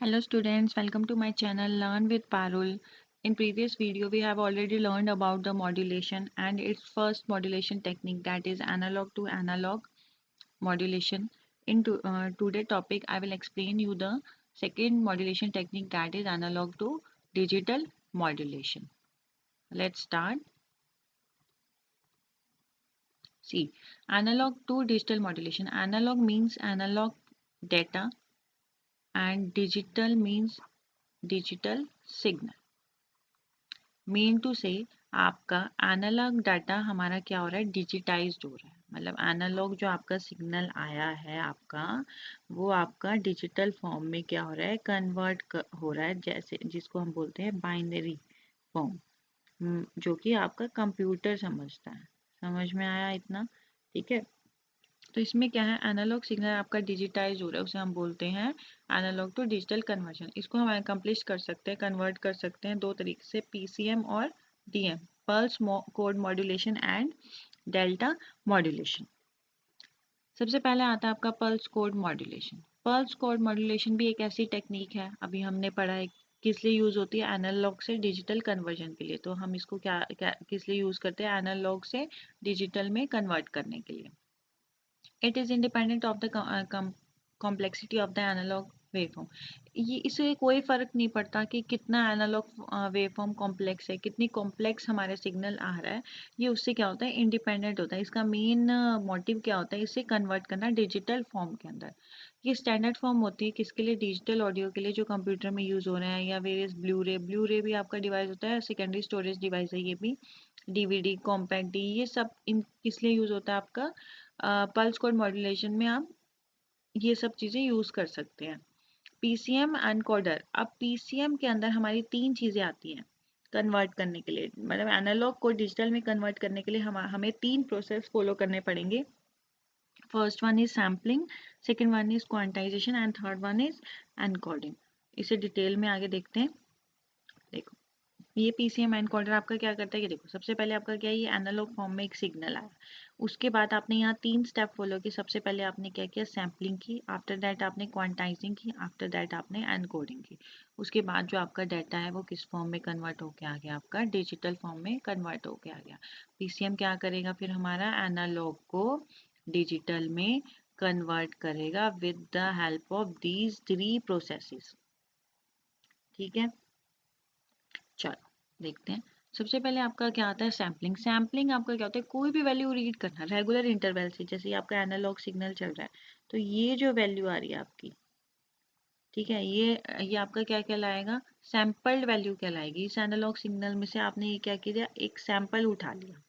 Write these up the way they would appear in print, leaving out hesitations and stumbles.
Hello students, welcome to my channel Learn with Parul. In previous video we have already learned about the modulation and its first modulation technique, that is analog to analog modulation. In today topic I will explain you the second modulation technique, that is analog to digital modulation. Let's start. See, analog to digital modulation. Analog means analog data and digital means digital signal. Mean to से आपका analogue data हमारा क्या हो रहा है, digitised हो रहा है। मतलब एनालॉग जो आपका सिग्नल आया है आपका, वो आपका डिजिटल फॉर्म में क्या हो रहा है, कन्वर्ट हो रहा है, जैसे जिसको हम बोलते हैं बाइनरी फॉर्म, जो कि आपका कंप्यूटर समझता है। समझ में आया इतना? ठीक है। तो इसमें क्या है, एनालॉग सिग्नल आपका डिजिटाइज हो रहा है, उसे हम बोलते हैं एनालॉग टू डिजिटल कन्वर्जन। इसको हम अकम्प्लिश कर सकते हैं, कन्वर्ट कर सकते हैं दो तरीके से, पीसीएम और DM, pulse code modulation and delta modulation. सबसे पहले आता है आपका pulse code modulation. Pulse code modulation भी एक ऐसी टेक्निक है, अभी हमने पढ़ा है किस लिए यूज होती है, एनालॉग से डिजिटल कन्वर्जन के लिए। तो हम इसको किस लिए यूज करते हैं, एनालॉग से डिजिटल में कन्वर्ट करने के लिए। It is independent of the complexity of the analog waveform. ये इससे कोई फर्क नहीं पड़ता कि कितना एनालॉग वेवफॉर्म कॉम्प्लेक्स है, कितनी कॉम्प्लेक्स हमारे सिग्नल आ रहा है, ये उससे क्या होता है, इंडिपेंडेंट होता है। इसका मेन मोटिव क्या होता है, इसे कन्वर्ट करना डिजिटल फॉर्म के अंदर। ये स्टैंडर्ड फॉर्म होती है किसके लिए, डिजिटल ऑडियो के लिए, जो कंप्यूटर में यूज हो रहे हैं, या वेरियस ब्लू रे भी आपका डिवाइस होता है, सेकेंडरी स्टोरेज डिवाइस है ये भी, डीवीडी, कॉम्पैक्ट डी, ये सब इन किस लिए यूज होता है आपका, पल्स कोड मॉड्यूलेशन में आप ये सब चीज़ें यूज़ कर सकते हैं। PCM encoder. अब पीसीएम के अंदर हमारी तीन चीज़ें आती हैं कन्वर्ट करने के लिए, मतलब एनालॉग को डिजिटल में कन्वर्ट करने के लिए हमें तीन प्रोसेस फॉलो करने पड़ेंगे। First one is sampling, second one is quantization and third one is encoding. इसे डिटेल में आगे देखते हैं। देखो, ये पीसीएम एनकोडर आपका क्या करता है कि देखो, सबसे पहले आपका क्या है, ये एनालॉग फॉर्म में एक सिग्नल आया, उसके बाद आपने यहाँ तीन स्टेप फॉलो किए। सबसे पहले आपने क्या किया, सैम्पलिंग की, आफ्टर दैट आपने क्वांटाइजिंग की, आफ्टर दैट आपने एनकोडिंग की। उसके बाद जो आपका डाटा है वो किस फॉर्म में कन्वर्ट होके आ गया, आपका डिजिटल फॉर्म में कन्वर्ट होके आ गया। पीसीएम क्या करेगा फिर, हमारा एनालॉग को डिजिटल में कन्वर्ट करेगा with the help of these three processes. ठीक है, चलो देखते हैं। सबसे पहले आपका क्या आता है, सैम्पलिंग। सैम्पलिंग आपका क्या होता है, कोई भी वैल्यू रीड करना रेगुलर इंटरवल से, जैसे आपका एनालॉग सिग्नल चल रहा है, तो ये जो वैल्यू आ रही है आपकी, ठीक है, ये आपका क्या कहलाएगा, सैम्पल्ड वैल्यू कहलाएगी। इस एनालॉग सिग्नल में से आपने ये क्या किया, एक सैंपल उठा लिया।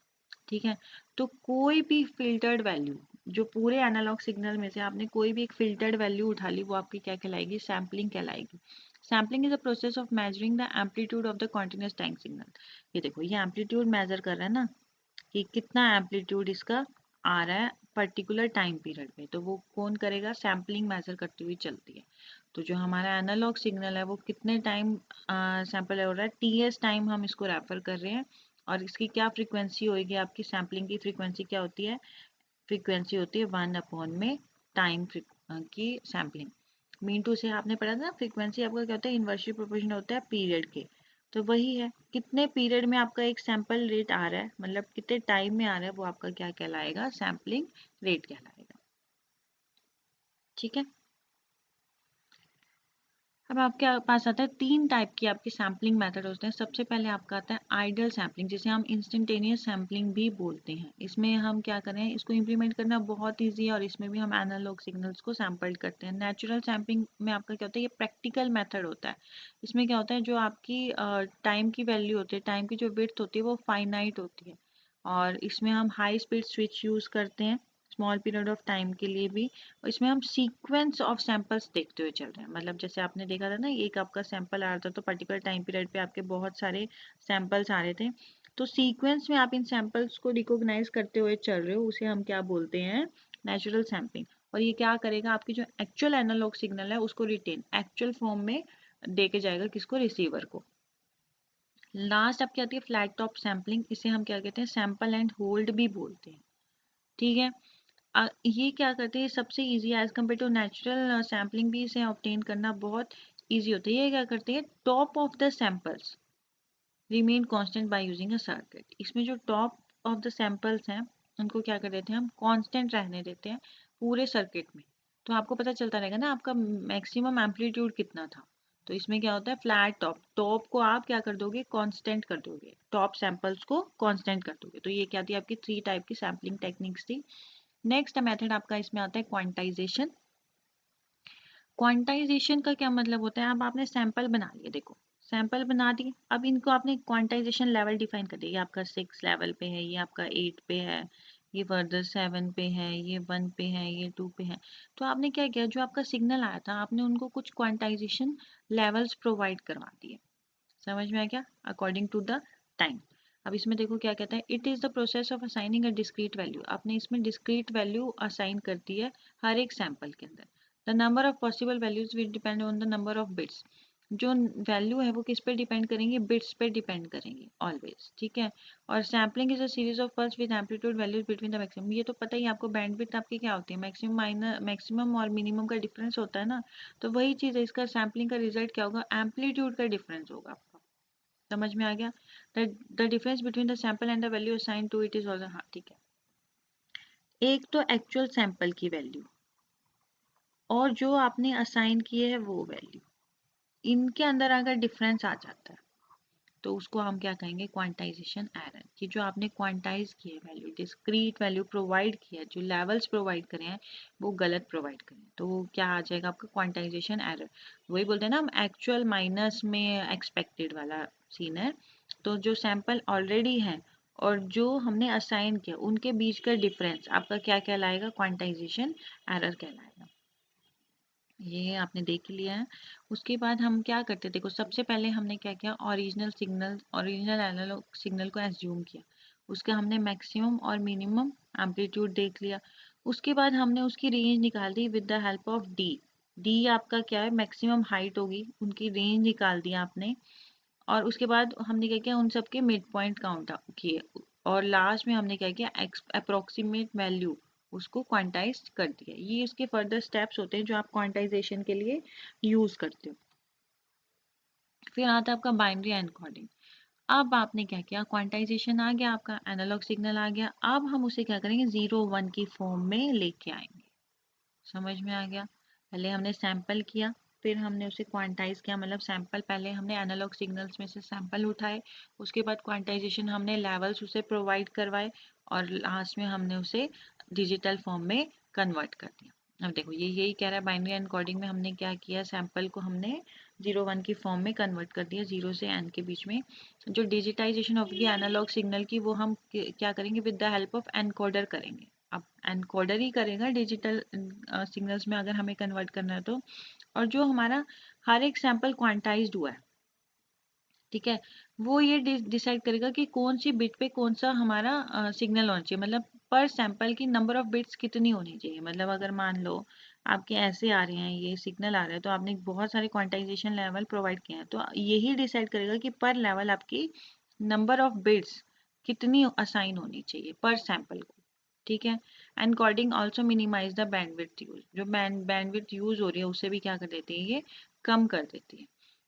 ठीक है, तो कोई भी फिल्टर्ड वैल्यू, जो पूरे एनालॉग सिग्नल में से आपने कोई भी एक फिल्टर्ड वैल्यू उठा ली, वो आपकी क्या कहलाएगी, सैम्पलिंग कहलाएगी। Sampling is a process of measuring the amplitude of the continuous time signal. ये देखो, ये एम्पलीट्यूड मेजर कर रहा है ना, कि कितना एम्पलीट्यूड इसका आ रहा है पर्टिकुलर टाइम पीरियड में, तो वो कौन करेगा, सैम्पलिंग मेजर करती हुई चलती है। तो जो हमारा एनालॉग सिग्नल है वो कितने टाइम सैंपल हो रहा है, टीएस टाइम हम इसको रेफर कर रहे हैं। और इसकी क्या फ्रीक्वेंसी होगी, आपकी सैम्पलिंग की फ्रीक्वेंसी क्या होती है, फ्रीक्वेंसी होती है 1 में टाइम की सैम्पलिंग। मीन टू से आपने पढ़ा था ना, फ्रीक्वेंसी आपका क्या होता है, इन्वर्सली प्रोपोर्शनल होता है पीरियड के। तो वही है, कितने पीरियड में आपका एक सैंपल रेट आ रहा है, मतलब कितने टाइम में आ रहा है, वो आपका क्या कहलाएगा, सैम्पलिंग रेट कहलाएगा। ठीक है, अब आपके पास आता है तीन टाइप की आपकी सैम्पलिंग मेथड होते हैं। सबसे पहले आपका आता है आइडियल सैम्पलिंग, जिसे हम इंस्टेंटेनियस सैम्पलिंग भी बोलते हैं। इसमें हम क्या करें, इसको इम्प्लीमेंट करना बहुत ईजी है, और इसमें भी हम एनालॉग सिग्नल्स को सैम्पल करते हैं। नेचुरल सैम्पलिंग में आपका क्या होता है, ये प्रैक्टिकल मेथड होता है। इसमें क्या होता है, जो आपकी टाइम की वैल्यू होती है, टाइम की जो विड्थ होती है वो फाइनाइट होती है, और इसमें हम हाई स्पीड स्विच यूज़ करते हैं स्मॉल पीरियड ऑफ टाइम के लिए भी। और इसमें हम सीक्वेंस ऑफ सैंपल्स देखते हुए चल रहे हैं, मतलब जैसे आपने देखा था ना, एक आपका सैंपल आ रहा था, तो पर्टिकुलर टाइम पीरियड पे आपके बहुत सारे सैंपल्स आ रहे थे, तो सीक्वेंस में आप इन सैंपल्स को रिकॉग्नाइज करते हुए चल रहे हो, उसे हम क्या बोलते हैं, नेचुरल सैम्पलिंग। और ये क्या करेगा, आपकी जो एक्चुअल एनालॉग सिग्नल है उसको रिटेन एक्चुअल फॉर्म में दे के जाएगा, किसको, रिसीवर को। लास्ट आपकी आती है फ्लैट टॉप सैम्पलिंग, इसे हम क्या कहते हैं, सैंपल एंड होल्ड भी बोलते हैं। ठीक है, ये क्या करते हैं, सबसे इजी है as compare to natural sampling भी, इसे ऑब्टेन करना बहुत ईजी होता है। ये क्या करते हैं, top of the samples remain constant by using a circuit. इसमें जो टॉप ऑफ द सैंपल्स हैं उनको क्या कर देते हैं हम, कांस्टेंट रहने देते हैं पूरे सर्किट में। तो आपको पता चलता रहेगा ना आपका मैक्सिमम एम्पलीट्यूड कितना था। तो इसमें क्या होता है, फ्लैट टॉप, टॉप को आप क्या कर दोगे, कांस्टेंट कर दोगे, टॉप सैंपल्स को कांस्टेंट कर दोगे। तो ये क्या थी आपकी 3 टाइप की सैम्पलिंग टेक्निक्स थी। नेक्स्ट मेथड आपका इसमें आता है क्वांटाइजेशन। क्वांटाइजेशन का क्या मतलब होता है, अब आपने सैंपल बना लिए, देखो सैंपल बना दिए, अब इनको आपने क्वांटाइजेशन लेवल डिफाइन कर दिया, ये आपका 6 लेवल पे है, ये आपका 8 पे है, ये फर्दर 7 पे है, ये 1 पे है, ये 2 पे है। तो आपने क्या किया, जो आपका सिग्नल आया था आपने उनको कुछ क्वांटाइजेशन लेवल्स प्रोवाइड करवा दिए। समझ में आ गया, अकॉर्डिंग टू द टाइम। अब इसमें देखो क्या कहता है, it is the process of assigning a discrete value. आपने इसमें डिस्क्रीट वैल्यू असाइन कर दी है हर एक सैंपल के अंदर। The number of possible values will depend on the number of bits. जो वैल्यू है वो किस पे डिपेंड करेंगी, बिट्स पे डिपेंड करेंगी ऑलवेज, ठीक है। और sampling is a series of pulse with amplitude values between the maximum. ये तो पता ही आपको, बैंडविड्थ आपकी क्या होती है, मैक्सिमम माइनस मैक्सिमम और मिनिमम का डिफरेंस होता है ना। तो वही चीज़ है, इसका सैम्पलिंग का रिजल्ट क्या होगा, एम्पलीट्यूड का डिफरेंस होगा आपका। समझ में आ गया, the difference between the sample and the value assign to it is also, हाँ ठीक है। एक तो एक्चुअल सैंपल की वैल्यू और जो आपने असाइन किए है वो वैल्यू, इनके अंदर अगर डिफरेंस आ जाता है तो उसको हम क्या कहेंगे, क्वांटाइजेशन एरर। कि जो आपने क्वांटाइज किए वैल्यू, डिस्क्रीट वैल्यू प्रोवाइड किया, जो लेवल्स प्रोवाइड करे हैं वो गलत प्रोवाइड करें, तो वो क्या आ जाएगा आपका, क्वांटाइजेशन एरर। वही बोलते हैं ना हम, एक्चुअल माइनस में एक्सपेक्टेड वाला सीन है। तो जो सैंपल ऑलरेडी है और जो हमने असाइन किया उनके बीच का डिफरेंस आपका क्या कहलाएगा, क्वांटाइजेशन एरर कहलाएगा। ये आपने देख लिया है। उसके बाद हम क्या करते, देखो सबसे पहले हमने क्या किया, ओरिजिनल एनालॉग सिग्नल को एज्यूम किया, उसका हमने मैक्सिमम और मिनिमम एम्पलीट्यूड देख लिया। उसके बाद हमने उसकी रेंज निकाल दी with the help of D. D आपका क्या है, मैक्सिमम हाइट होगी, उनकी रेंज निकाल दी आपने। और उसके बाद हमने क्या किया, उन सबके मिड पॉइंट काउंट किए, और लास्ट में हमने क्या किया, अप्रोक्सीमेट वैल्यू उसको क्वांटाइज कर दिया। ये इसके फर्दर स्टेप्स होते हैं जो आप क्वांटाइजेशन के लिए यूज करते हो। फिर आता है आपका बाइनरी एनकोडिंग। अब आपने क्या किया, क्वांटाइजेशन आ गया, आपका एनालॉग सिग्नल आ गया, अब हम उसे क्या करेंगे, 0 1 की फॉर्म में लेके आएंगे। समझ में आ गया, पहले हमने सैंपल किया, फिर हमने उसे क्वांटाइज किया, मतलब सैंपल पहले हमने एनालॉग सिग्नल्स में से सैंपल उठाए, उसके बाद क्वांटाइजेशन हमने लेवल्स उसे प्रोवाइड करवाए, और लास्ट में हमने उसे डिजिटल फॉर्म में कन्वर्ट कर दिया। अब देखो ये यही कह रहा है, बाइनरी एनकोडिंग में हमने क्या किया, सैंपल को हमने 0 1 की फॉर्म में कन्वर्ट कर दिया, 0 से n के बीच में। जो digitization of the analog signal की वो हम क्या करेंगे, with the help of encoder करेंगे। अब एनकोडर ही करेगा डिजिटल सिग्नल्स में अगर हमें कन्वर्ट करना है तो। और जो हमारा हर एक सैंपल क्वांटाइज्ड हुआ है, ठीक है, वो ये डिसाइड करेगा कि कौन सी बिट पे कौन सा हमारा सिग्नल होना चाहिए, मतलब पर सैंपल की नंबर ऑफ बिट्स कितनी होनी चाहिए। मतलब अगर मान लो आपके ऐसे आ रहे हैं, ये सिग्नल आ रहा है, तो आपने बहुत सारे क्वांटाइजेशन लेवल प्रोवाइड किए हैं, तो यही डिसाइड करेगा कि पर लेवल आपकी नंबर ऑफ बिट्स कितनी असाइन होनी चाहिए पर सैंपल को, ठीक है। Encoding also minimize the bandwidth use, जो बैंडविड्थ यूज हो रही है उसे भी क्या कर देती है, ये कम कर देती है।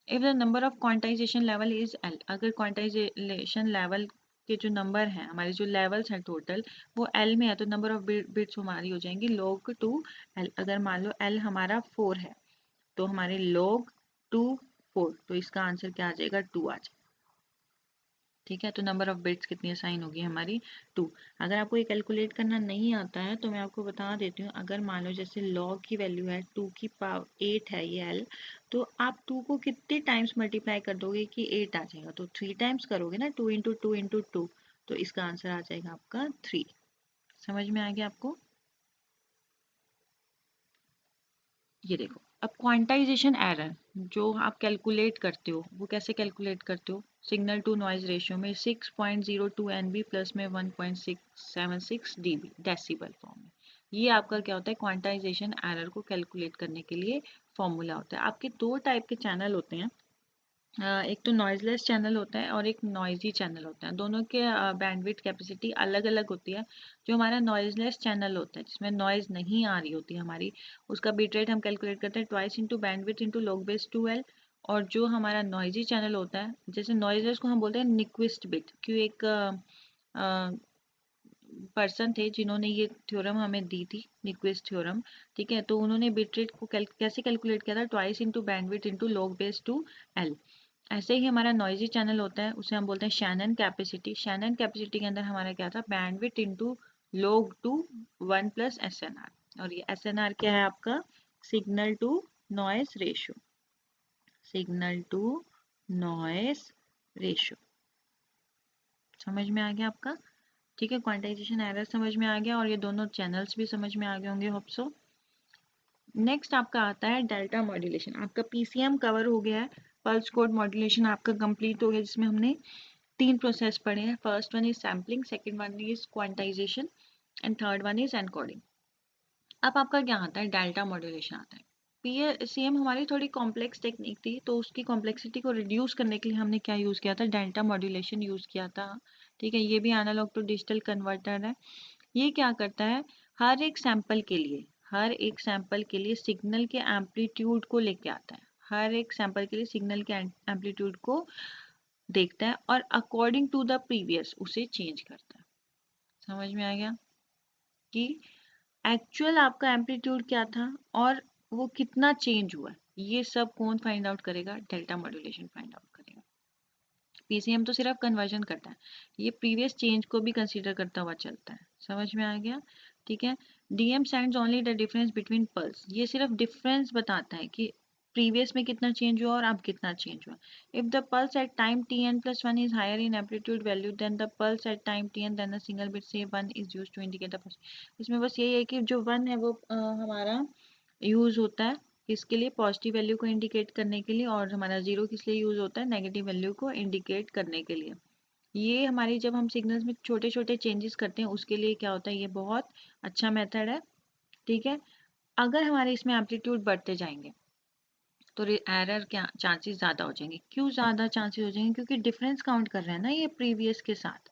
If the number of quantization level is L, अगर क्वांटाइजेशन लेवल के जो नंबर हैं, हमारे जो लेवल्स हैं टोटल, वो एल में है, तो नंबर ऑफ बिट्स हमारी हो जाएंगी log 2 एल। अगर मान लो एल हमारा 4 है, तो हमारे log 2 4, तो इसका आंसर क्या आ जाएगा, 2 आ जाएगा, ठीक है। तो नंबर ऑफ बिट्स कितनी असाइन होगी हमारी, 2। अगर आपको ये कैलकुलेट करना नहीं आता है तो मैं आपको बता देती हूँ, अगर मान लो जैसे log की वैल्यू है 2 की पावर 8 है ये l, तो आप 2 को कितने टाइम्स मल्टीप्लाई कर दोगे कि 8 आ जाएगा, तो 3 टाइम्स करोगे ना, 2 इंटू 2 इंटू 2, तो इसका आंसर आ जाएगा आपका 3। समझ में आ गया आपको, ये देखो। अब क्वांटाइजेशन एरर जो आप कैलकुलेट करते हो, वो कैसे कैलकुलेट करते हो, सिग्नल टू नॉइज रेशियो में 6.02 NB प्लस में 1.676 dB डेसिबल फॉर्म में। ये आपका क्या होता है, क्वांटाइजेशन एरर को कैलकुलेट करने के लिए फॉर्मूला होता है। आपके दो टाइप के चैनल होते हैं, एक तो नॉइजलेस चैनल होता है और एक नॉइजी चैनल होता है। दोनों के बैंडविड्थ कैपेसिटी अलग अलग होती है। जो हमारा नॉइजलेस चैनल होता है जिसमें नॉइज नहीं आ रही होती हमारी, उसका बिट रेट हम कैलकुलेट करते हैं twice into bandwidth into log base 2L। और जो हमारा नॉइजी चैनल होता है, जैसे नॉइजलेस को हम बोलते हैं निक्विस्ट बिट, क्यों एक पर्सन थे जिन्होंने ये थ्योरम हमें दी थी, निक्विस्ट थ्योरम। ठीक है, तो उन्होंने बिट रेट को कैसे कैलकुलेट किया था, twice into bandwidth into log base 2L। ऐसे ही हमारा नॉइजी चैनल होता है, उसे हम बोलते हैं शैनन कैपेसिटी। शैनन कैपेसिटी के अंदर हमारा क्या था, bandwidth into log two 1 plus SNR। और ये SNR क्या है आपका, signal to noise ratio. Signal to noise ratio समझ में आ गया आपका? ठीक है, क्वांटाइजेशन एरर समझ में आ गया और ये दोनों चैनल्स भी समझ में आ गए होंगे होप सो। नेक्स्ट आपका आता है डेल्टा मॉड्यूलेशन। आपका पीसीएम कवर हो गया है, पल्स कोड मॉड्यूलेशन आपका कंप्लीट हो गया, जिसमें हमने 3 प्रोसेस पढ़े हैं। First one is sampling, second one is quantization and third one is encoding. अब आपका क्या आता है, डेल्टा मॉड्यूलेशन आता है। पीसीएम हमारी थोड़ी कॉम्प्लेक्स टेक्निक थी, तो उसकी कॉम्प्लेक्सिटी को रिड्यूस करने के लिए हमने क्या यूज़ किया था, डेल्टा मॉड्यूलेशन यूज़ किया था। ठीक है, ये भी एनालॉग टू डिजिटल कन्वर्टर है। ये क्या करता है, हर एक सैंपल के लिए, हर एक सैंपल के लिए सिग्नल के एम्पलीट्यूड को लेके आता है। हर एक सैंपल के लिए सिग्नल के एम्पलीट्यूड को देखता है और अकॉर्डिंग टू द प्रीवियस उसे चेंज करता है। समझ में आ गया कि एक्चुअल आपका एम्पलीट्यूड क्या था और वो कितना चेंज हुआ है, ये सब कौन फाइंड आउट करेगा, डेल्टा मॉड्यूलेशन फाइंड आउट करेगा। पीसीएम तो सिर्फ कन्वर्जन करता है, ये प्रीवियस चेंज को भी कंसीडर करता हुआ चलता है। समझ में आ गया? ठीक है, DM sends only the difference between pulse, ये सिर्फ डिफरेंस बताता है कि प्रीवियस में कितना चेंज हुआ और अब कितना चेंज हुआ। If the pulse at time tn+1 is higher in amplitude value than the pulse at time tn, then a single bit say 1 is used to indicate the first। इसमें बस यही है कि जो 1 है वो हमारा यूज़ होता है किसके लिए, पॉजिटिव वैल्यू को इंडिकेट करने के लिए, और हमारा जीरो किस लिए यूज़ होता है, नेगेटिव वैल्यू को इंडिकेट करने के लिए। ये हमारी जब हम सिग्नल्स में छोटे छोटे चेंजेस करते हैं उसके लिए क्या होता है, ये बहुत अच्छा मेथड है। ठीक है, अगर हमारे इसमें एम्पलीट्यूड बढ़ते जाएंगे तो एरर क्या चांसेस ज़्यादा हो जाएंगे। क्यों ज़्यादा चांसेस हो जाएंगे, क्योंकि डिफरेंस काउंट कर रहे हैं ना ये प्रीवियस के साथ।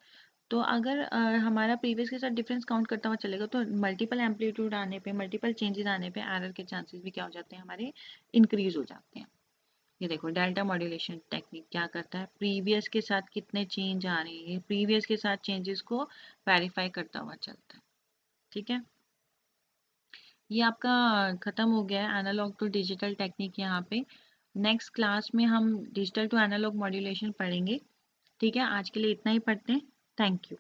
तो अगर हमारा प्रीवियस के साथ डिफरेंस काउंट करता हुआ चलेगा तो मल्टीपल एम्पलीट्यूड आने पे, मल्टीपल चेंजेस आने पे एरर के चांसेस भी क्या हो जाते हैं, हमारे इंक्रीज हो जाते हैं। ये देखो डेल्टा मॉड्यूलेशन टेक्निक क्या करता है, प्रीवियस के साथ कितने चेंज आ रहे हैं, प्रीवियस के साथ चेंजेस को वेरीफाई करता हुआ चलता है। ठीक है, ये आपका खत्म हो गया है एनालॉग टू डिजिटल टेक्निक यहाँ पे। नेक्स्ट क्लास में हम डिजिटल टू एनालॉग मॉड्यूलेशन पढ़ेंगे। ठीक है, आज के लिए इतना ही पढ़ते हैं। Thank you.